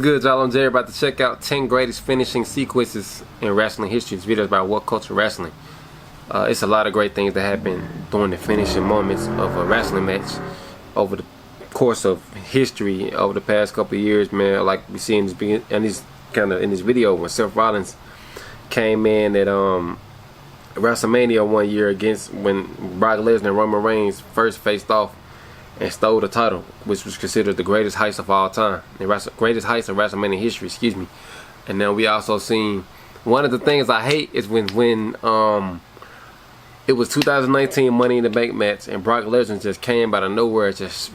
good, y'all? I'm Jerry, about to check out 10 greatest finishing sequences in wrestling history. This video is about What Culture Wrestling. It's a lot of great things that happen during the finishing moments of a wrestling match over the course of history over the past couple of years, man. Like we see in this video when Seth Rollins came in at WrestleMania one year against when Brock Lesnar and Roman Reigns first faced off and stole the title, which was considered the greatest heist of all time, the greatest heist of WrestleMania history, excuse me. And then we also seen one of the things I hate is when it was 2019 Money in the Bank match and Brock Lesnar just came out of nowhere, just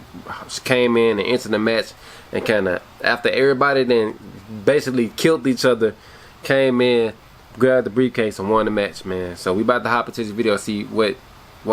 came in and entered the match and kind of, after everybody then basically killed each other, came in, grabbed the briefcase and won the match, man. So we about to hop into this video and see what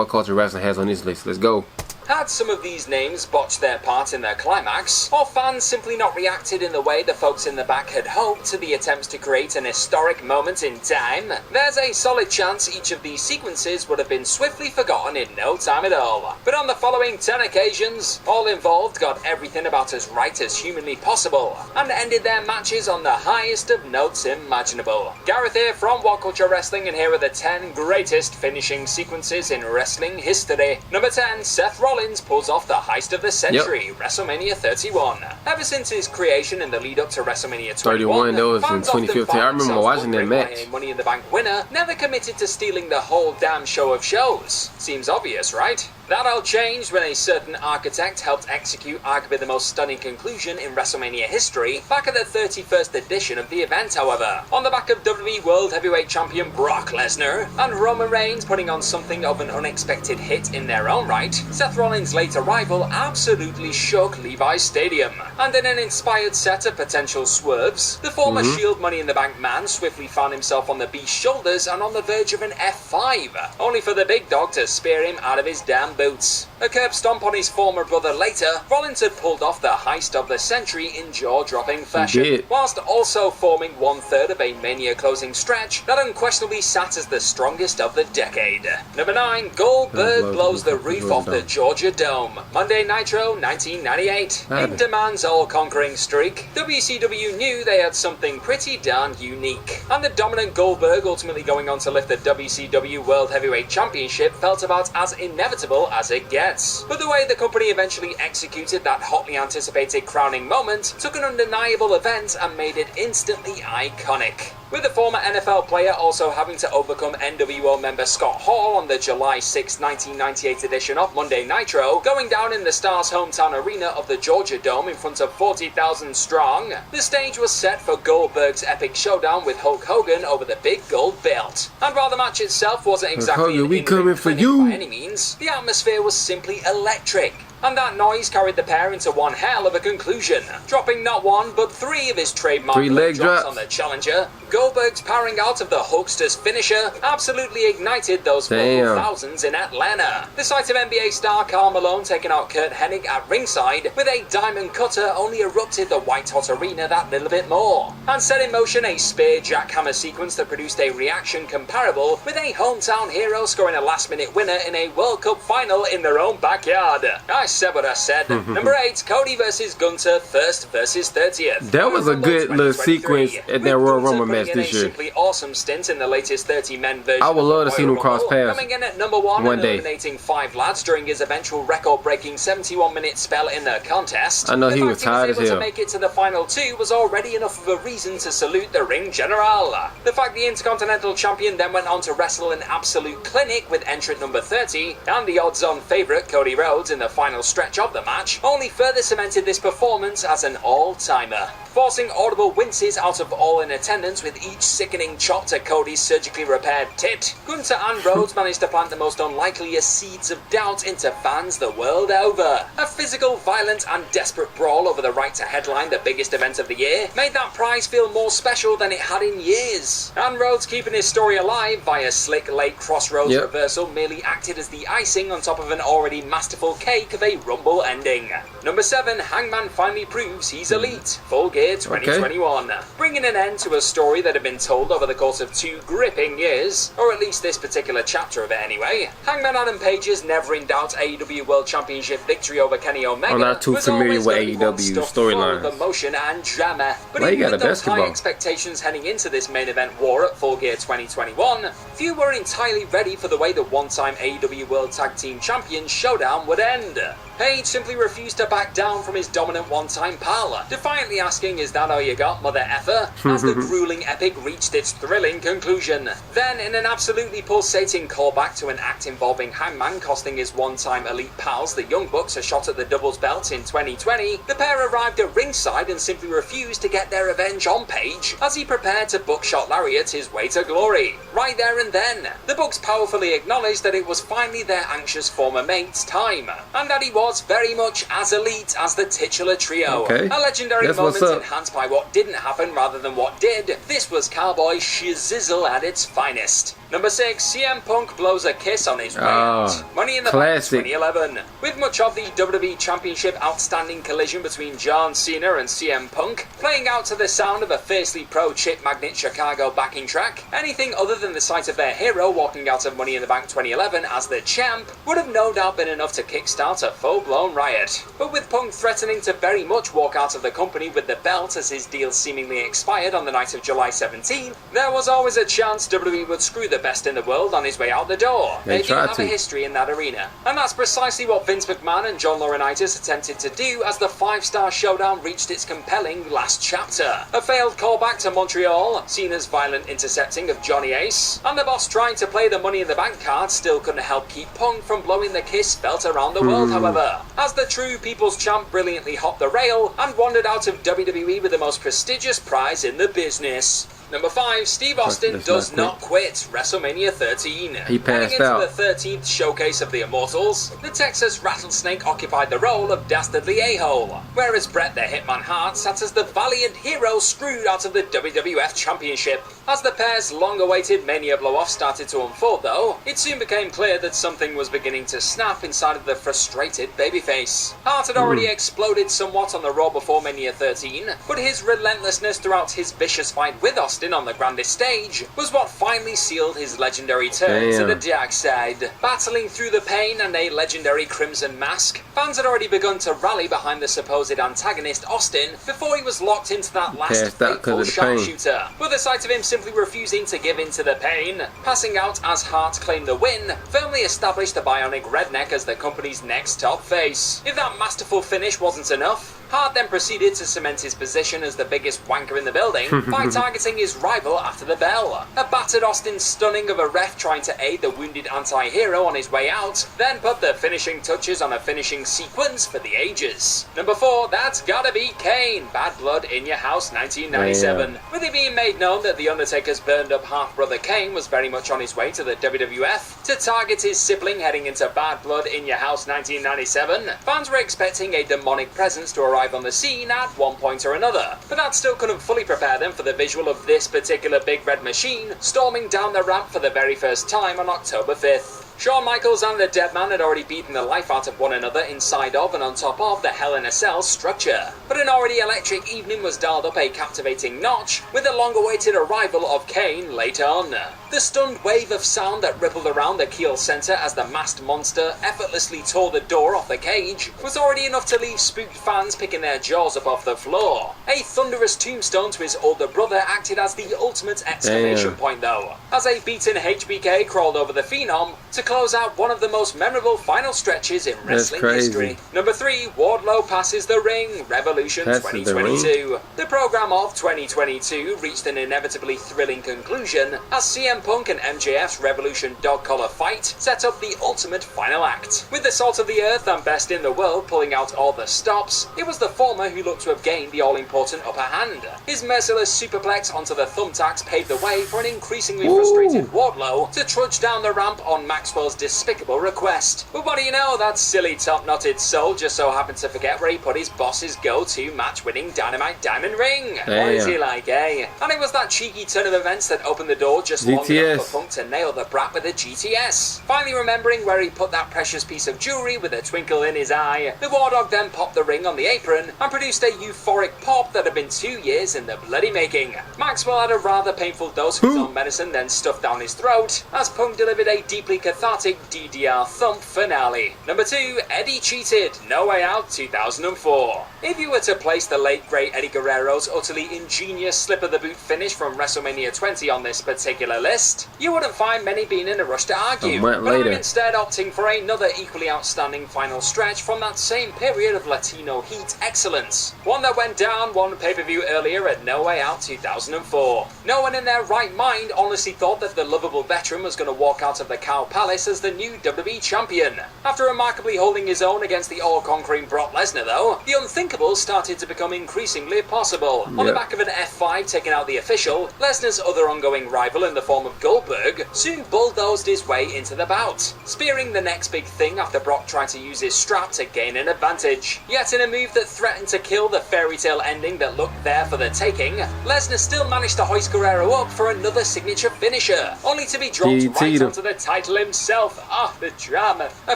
Culture Wrestling has on this list. Let's go. Had some of these names botched their part in their climax, or fans simply not reacted in the way the folks in the back had hoped to the attempts to create an historic moment in time, there's a solid chance each of these sequences would have been swiftly forgotten in no time at all. But on the following 10 occasions, all involved got everything about as right as humanly possible, and ended their matches on the highest of notes imaginable. Gareth here from What Culture Wrestling, and here are the 10 greatest finishing sequences in wrestling history. Number 10, Seth Rollins pulls off the heist of the century, WrestleMania 31. Ever since his creation in the lead up to WrestleMania 21, that was in 2015. I remember watching that match. Money in the Bank winner never committed to stealing the whole damn show of shows. Seems obvious, right? That all changed when a certain architect helped execute arguably the most stunning conclusion in WrestleMania history back at the 31st edition of the event, however. On the back of WWE World Heavyweight Champion Brock Lesnar and Roman Reigns putting on something of an unexpected hit in their own right, Seth Rollins' late arrival absolutely shook Levi's Stadium. And in an inspired set of potential swerves, the former Shield Money in the Bank man swiftly found himself on the Beast's shoulders and on the verge of an F5, only for the big dog to spear him out of his damn boots. A curb stomp on his former brother later, Rollins had pulled off the heist of the century in jaw-dropping fashion, whilst also forming 1/3 of a Mania closing stretch that unquestionably sat as the strongest of the decade. Number 9, Goldberg blows the roof off the Georgia Dome. Monday Nitro 1998. In Demand's all-conquering streak, WCW knew they had something pretty darn unique, and the dominant Goldberg ultimately going on to lift the WCW World Heavyweight Championship felt about as inevitable as it gets. But the way the company eventually executed that hotly anticipated crowning moment took an undeniable event and made it instantly iconic, with the former NFL player also having to overcome NWO member Scott Hall on the July 6, 1998 edition of Monday Nitro, going down in the Stars' hometown arena of the Georgia Dome in front of 40,000 strong. The stage was set for Goldberg's epic showdown with Hulk Hogan over the big gold belt. And while the match itself wasn't exactly we coming for you by any means, the atmosphere was simply electric. And that noise carried the pair into one hell of a conclusion, dropping not one but 3 of his trademark leg drops on the challenger. Goldberg's powering out of the Hulkster's finisher absolutely ignited those vocal thousands in Atlanta. The sight of NBA star Karl Malone taking out Kurt Hennig at ringside with a diamond cutter only erupted the white-hot arena that little bit more, and set in motion a spear jackhammer sequence that produced a reaction comparable, with a hometown hero scoring a last-minute winner in a World Cup final in their own backyard. I said what I said. Number 8, Cody versus Gunther, 1st versus 30th. That was a good little sequence at that Royal Rumble match this year. Simply awesome stint in the latest 30 men version. I would love to see him cross paths coming in at number 1 and eliminating 5 lads during his eventual record-breaking 71-minute spell in the contest. I know he was tired as hell. To make it to the final 2 was already enough of a reason to salute the ring general. The fact the Intercontinental Champion then went on to wrestle an absolute clinic with entrant number 30 and the odds-on favourite Cody Rhodes in the final stretch of the match only further cemented this performance as an all-timer, forcing audible winces out of all in attendance with each sickening chop to Cody's surgically repaired tit. Gunther and Rhodes managed to plant the most unlikeliest seeds of doubt into fans the world over. A physical, violent and desperate brawl over the right to headline the biggest event of the year made that prize feel more special than it had in years, and Rhodes keeping his story alive via slick late crossroads reversal merely acted as the icing on top of an already masterful cake of a a Rumble ending. Number 7, Hangman finally proves he's elite. Full Gear 2021. Bringing an end to a story that had been told over the course of 2 gripping years, or at least this particular chapter of it anyway. Hangman Adam Page's never in doubt AEW World Championship victory over Kenny Omega. I'm not too familiar with AEW storylines. Emotion and drama, but Well, even with those high expectations heading into this main event war at Full Gear 2021, few were entirely ready for the way the one-time AEW World Tag Team Champions showdown would end. Page simply refused to back down from his dominant one-time pal, defiantly asking, "Is that all you got, mother effer?" as the grueling epic reached its thrilling conclusion. Then, in an absolutely pulsating callback to an act involving Hangman costing his one-time elite pals, the Young Bucks, a shot at the doubles belt in 2020, the pair arrived at ringside and simply refused to get their revenge on Page as he prepared to buckshot lariat his way to glory. Right there and then, the Bucks powerfully acknowledged that it was finally their anxious former mate's time, and that he was very much as elite as the titular trio. Okay. A legendary moment enhanced by what didn't happen rather than what did. This was Cowboy Shizzle at its finest. Number 6, CM Punk blows a kiss on his way out. Money in the Bank 2011. With much of the WWE Championship outstanding collision between John Cena and CM Punk playing out to the sound of a fiercely pro-chip magnet Chicago backing track, anything other than the sight of their hero walking out of Money in the Bank 2011 as the champ would have no doubt been enough to kickstart a full-blown riot. But with Punk threatening to very much walk out of the company with the belt as his deal seemingly expired on the night of July 17, there was always a chance WWE would screw the best in the world on his way out the door. They do have a history in that arena, and that's precisely what Vince McMahon and John Laurinaitis attempted to do as the 5-star showdown reached its compelling last chapter. A failed callback to Montreal, Cena's violent intercepting of Johnny Ace, and the boss trying to play the Money in the Bank card still couldn't help keep Punk from blowing the kiss felt around the world, however, as the true People's Champ brilliantly hopped the rail and wandered out of WWE with the most prestigious prize in the business. Number 5, Steve Austin does not quit WrestleMania 13. He passed into out. The 13th showcase of the Immortals, the Texas Rattlesnake occupied the role of Dastardly A-Hole, whereas Bret the Hitman Hart sat as the valiant hero screwed out of the WWF Championship. As the pair's long-awaited Mania blow-off started to unfold, though, it soon became clear that something was beginning to snap inside of the frustrated babyface. Hart had already exploded somewhat on the Raw before Mania 13, but his relentlessness throughout his vicious fight with Austin on the grandest stage was what finally sealed his legendary turn to the dark side. Battling through the pain and a legendary crimson mask, fans had already begun to rally behind the supposed antagonist Austin before he was locked into that last fateful sharpshooter. But the sight of him simply refusing to give in to the pain, passing out as Hart claimed the win, firmly established the Bionic Redneck as the company's next top face. If that masterful finish wasn't enough, Hart then proceeded to cement his position as the biggest wanker in the building by targeting his rival after the bell. A battered Austin stunning of a ref trying to aid the wounded anti-hero on his way out, then put the finishing touches on a finishing sequence for the ages. Number 4, that's gotta be Kane, Bad Blood in Your House 1997. With it being made known that The Undertaker's burned up half-brother Kane was very much on his way to the WWF to target his sibling heading into Bad Blood in Your House 1997, fans were expecting a demonic presence to arrive on the scene at one point or another, but that still couldn't fully prepare them for the visual of this particular big red machine storming down the ramp for the very first time on October 5th. Shawn Michaels and the Deadman had already beaten the life out of one another inside of and on top of the Hell in a Cell structure, but an already electric evening was dialed up a captivating notch with the long-awaited arrival of Kane later on. The stunned wave of sound that rippled around the Kiel Center as the masked monster effortlessly tore the door off the cage was already enough to leave spooked fans picking their jaws up off the floor. A thunderous tombstone to his older brother acted as the ultimate exclamation point, though, as a beaten HBK crawled over the Phenom to close out one of the most memorable final stretches in wrestling history. Number 3, Wardlow passes the ring, Revolution 2022. The program of 2022 reached an inevitably thrilling conclusion as CM Punk and MJF's Revolution dog collar fight set up the ultimate final act. With the salt of the earth and best in the world pulling out all the stops, it was the former who looked to have gained the all-important upper hand. His merciless superplex onto the thumbtacks paved the way for an increasingly frustrated Wardlow to trudge down the ramp on max Maxwell's despicable request. But what do you know, that silly top-knotted soul just so happened to forget where he put his boss's go-to match-winning Dynamite Diamond ring. Damn. What is he like, eh? And it was that cheeky turn of events that opened the door just long enough for Punk to nail the brat with a GTS. Finally remembering where he put that precious piece of jewelry with a twinkle in his eye, the War Dog then popped the ring on the apron and produced a euphoric pop that had been 2 years in the bloody making. Maxwell had a rather painful dose of his own medicine then stuffed down his throat, as Punk delivered a deeply cathartic DDR thump finale. Number 2, Eddie cheated, No Way Out 2004. If you were to place the late great Eddie Guerrero's utterly ingenious slip-of-the-boot finish from WrestleMania 20 on this particular list, you wouldn't find many being in a rush to argue, but I'm instead opting for another equally outstanding final stretch from that same period of Latino heat excellence, one that went down one pay-per-view earlier at No Way Out 2004. No one in their right mind honestly thought that the lovable veteran was going to walk out of the Cow Palace as the new WWE Champion. After remarkably holding his own against the all-conquering Brock Lesnar though, the unthinkable started to become increasingly possible. On the back of an F5 taking out the official, Lesnar's other ongoing rival in the form of Goldberg soon bulldozed his way into the bout, spearing the next big thing after Brock tried to use his strap to gain an advantage. Yet in a move that threatened to kill the fairy tale ending that looked there for the taking, Lesnar still managed to hoist Guerrero up for another signature finisher, only to be dropped right onto the title himself. Ah, the drama. A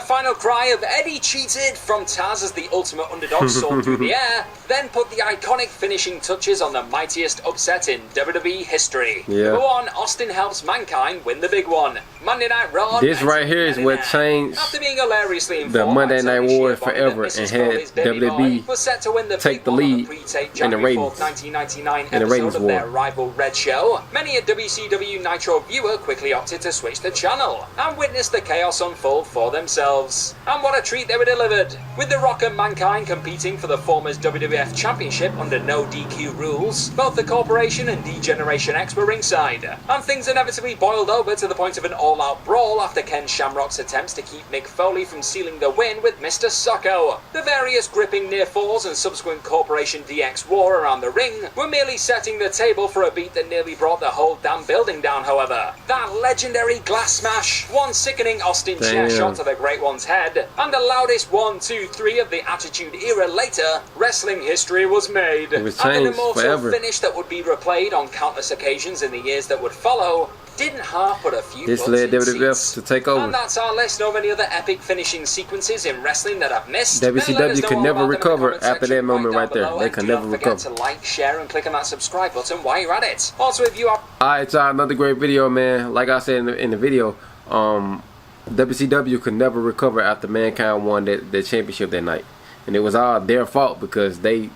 final cry of Eddie cheated from Taz as the ultimate underdog soared through the air, then put the iconic finishing touches on the mightiest upset in WWE history. Number 1, Austin helps Mankind win the big one. Monday Night Raw. This right here is what changed after being hilariously the Monday Night War forever and had WWE was set to win the take the lead in the ratings. 1999 in the ratings episode of their rival Red Show. Many a WCW Nitro viewer quickly opted to switch the channel and witness the chaos unfold for themselves. And what a treat they were delivered, with The Rock and Mankind competing for the former's WWF Championship under no DQ rules. Both the Corporation and D-Generation X were ringside, and things inevitably boiled over to the point of an all-out brawl after Ken Shamrock's attempts to keep Mick Foley from sealing the win with Mr. Socko. The various gripping near falls and subsequent Corporation DX war around the ring were merely setting the table for a beat that nearly brought the whole damn building down, however. That legendary glass smash, one sickening Austin chair shot to the Great One's head, and the loudest 1, 2, 3 of the Attitude Era later, wrestling history was made. It was and an immortal forever. Finish that would be replayed on countless occasions in the years that would follow didn't half but a few This butts led in WWF seats. to take over. And that's our list of any other epic finishing sequences in wrestling that I've missed. WCW could never recover after that moment right there. They could never recover. Don't forget to like, share, and click on that subscribe button while you're at it. Also, if you are... Alright, y'all, another great video, man. Like I said in the video, WCW could never recover after Mankind won the championship that night. And it was all their fault because they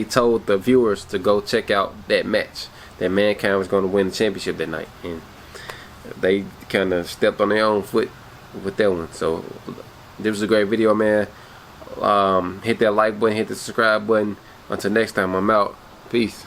told the viewers to go check out that match, that Mankind was going to win the championship that night. And they kind of stepped on their own foot with that one. So this was a great video, man. Hit that like button, hit the subscribe button. Until next time, I'm out. Peace.